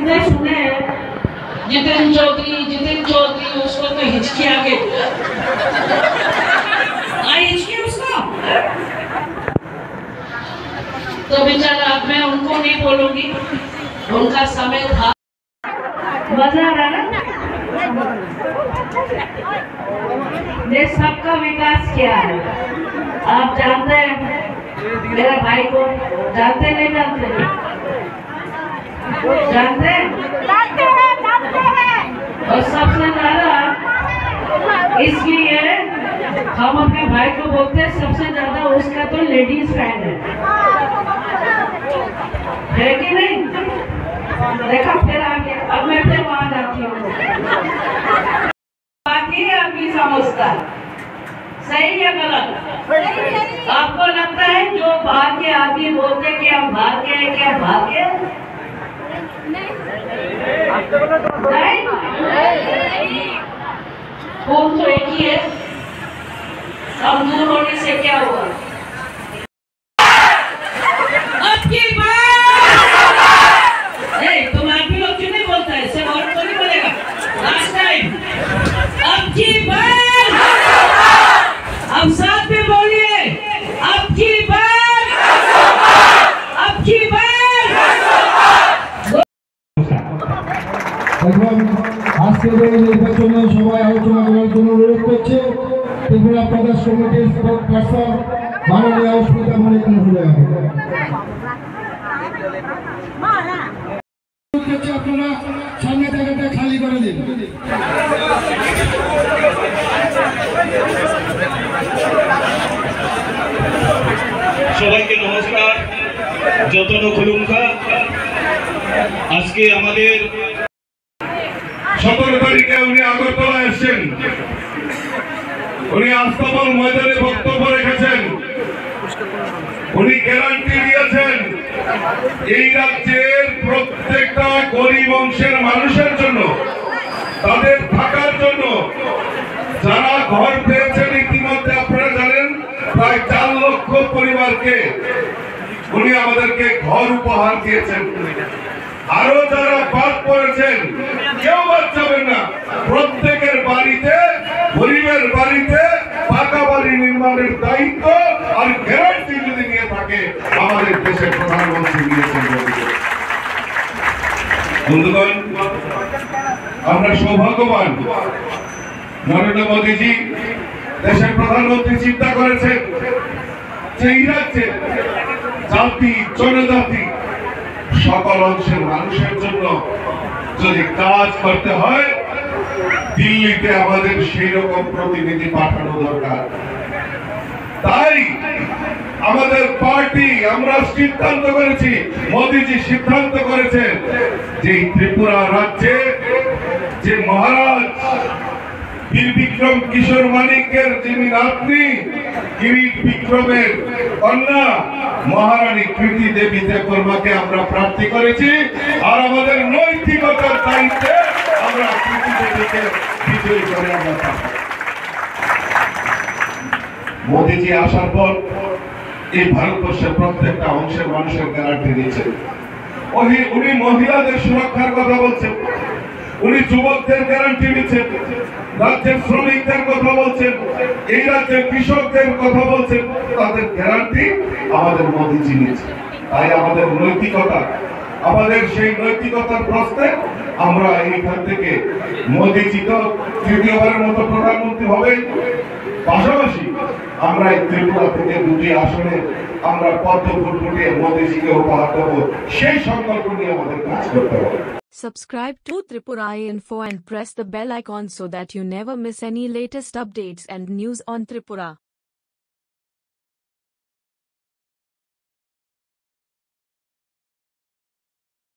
जितने सुने जितिन चौधरी उसको तो हिचकी आ गई। हिचकी उसको तो बेचारा अब मैं उनको नहीं बोलूंगी, उनका समय था। मजा आ रहा ना? ने सबका विकास किया है। आप जानते हैं मेरे भाई को, जानते नहीं जानते? जानते हैं? और सबसे ज्यादा इसलिए हम अपने भाई को बोलते हैं, सबसे ज्यादा उसका तो लेडीज फैन है कि नहीं? देखा फिर आगे, अब मैं फिर वहां जाती हूँ। बाकी आदमी समझता है सही या गलत? आपको लगता है जो बाहर के आदमी बोलते कि हम बाहर के हैं, क्या बाहर के? नहीं, खून तो एक ही है। अब दूर होने से क्या हुआ? अब की तुम आप ही लोग क्यों नहीं बोलता है? सब और तो नहीं बोलेगा लास्ट टाइम। अब की बार हम साथ में बोलिए, अब की बार, अब की बार। আজকের এই নির্বাচনে সবাই আলোচনা করার জন্য অনুরোধ করছে ত্রিপুরা প্রদেশ কমিটির স্পোর্ট পার্সন মাননীয় অস্মিতা মল্লিক মহোদয়। আপনারা সামনে জায়গাটা খালি করে দিন। সবাইকে নমস্কার, যতন খুলুঙ্খা। আজকে আমাদের 17 তারিখে উনি আগরতলা এসেছেন, উনি আস্তাবল ময়দানে বক্তব্য রেখেছেন, উনি গ্যারান্টি দিয়েছেন এই রাজ্যের প্রত্যেকটা গরিব অংশের মানুষের জন্য, তাদের থাকার জন্য, যারা ঘর পেয়েছেন ইতিমধ্যে আপনারা জানেন প্রায় 4 লক্ষ পরিবারকে উনি আমাদেরকে ঘর উপহার দিয়েছেন। আরো যারা বাদ পড়েছেন কেউ বাদ যাবেন না, প্রত্যেকের বাড়িতে, গরিবের বাড়িতে পাকা বাড়ি নির্মাণের দায়িত্ব আর গ্যারান্টি যদি নিয়ে থাকে আমাদের দেশের প্রধানমন্ত্রী নিয়েছেন। বন্ধুগণ, আমরা সৌভাগ্যবান, নরেন্দ্র মোদীজি দেশের প্রধানমন্ত্রী চিন্তা করেছেন যে এই রাজ্যে জাতি জনজাতি সকল অংশের মানুষের জন্য যদি কাজ করতে হয়, দিল্লিতে আমাদের সেই রকম প্রতিনিধি পাঠানো দরকার। তাই আমাদের পার্টি, আমরা সিদ্ধান্ত করেছি, মোদীজি সিদ্ধান্ত করেছেন যে ত্রিপুরা রাজ্যে যে মহারাজ বীর বিক্রম কিশোর মানিকের যিনি নাতনি, কিরিট বিক্রমের কন্যা মহারানী কৃতি দেবী দেববর্মাকে আমরা প্রার্থী করেছি। আর আমাদের নৈতিকতার দায়িত্বে আমরা কৃতি দেবীকে বিজয়ী করে আমরা মোদীজি আসার পর এই ভারতবর্ষের প্রত্যেকটা অংশের মানুষের গ্যারান্টি দিয়েছেন। উনি মহিলাদের সুরক্ষার কথা বলছেন, উনি যুবকদের গ্যারান্টি দিচ্ছেন, রাজ্যের শ্রমিকদের কথা বলছেন, এই রাজ্যের কৃষকদের কথা বলছেন, তাদের গ্যারান্টি আমাদের মোদীজি নিয়েছেন। তাই আমাদের নৈতিকতা, আমাদের সেই নৈতিকতার প্রশ্নে আমরা এইখান থেকে মোদীজি তো তৃতীয়বারের মতো প্রধানমন্ত্রী হবে, পাশাপাশি আমরা এই ত্রিপুরা থেকে 2টি আসনে আমরা পদ্ম ফুটফুটিয়ে মোদীজিকে উপহার দেবো, সেই সংকল্প নিয়ে আমাদের কাজ করতে হবে। Subscribe to Tripura Info and press the bell icon so that you never miss any latest updates and news on Tripura.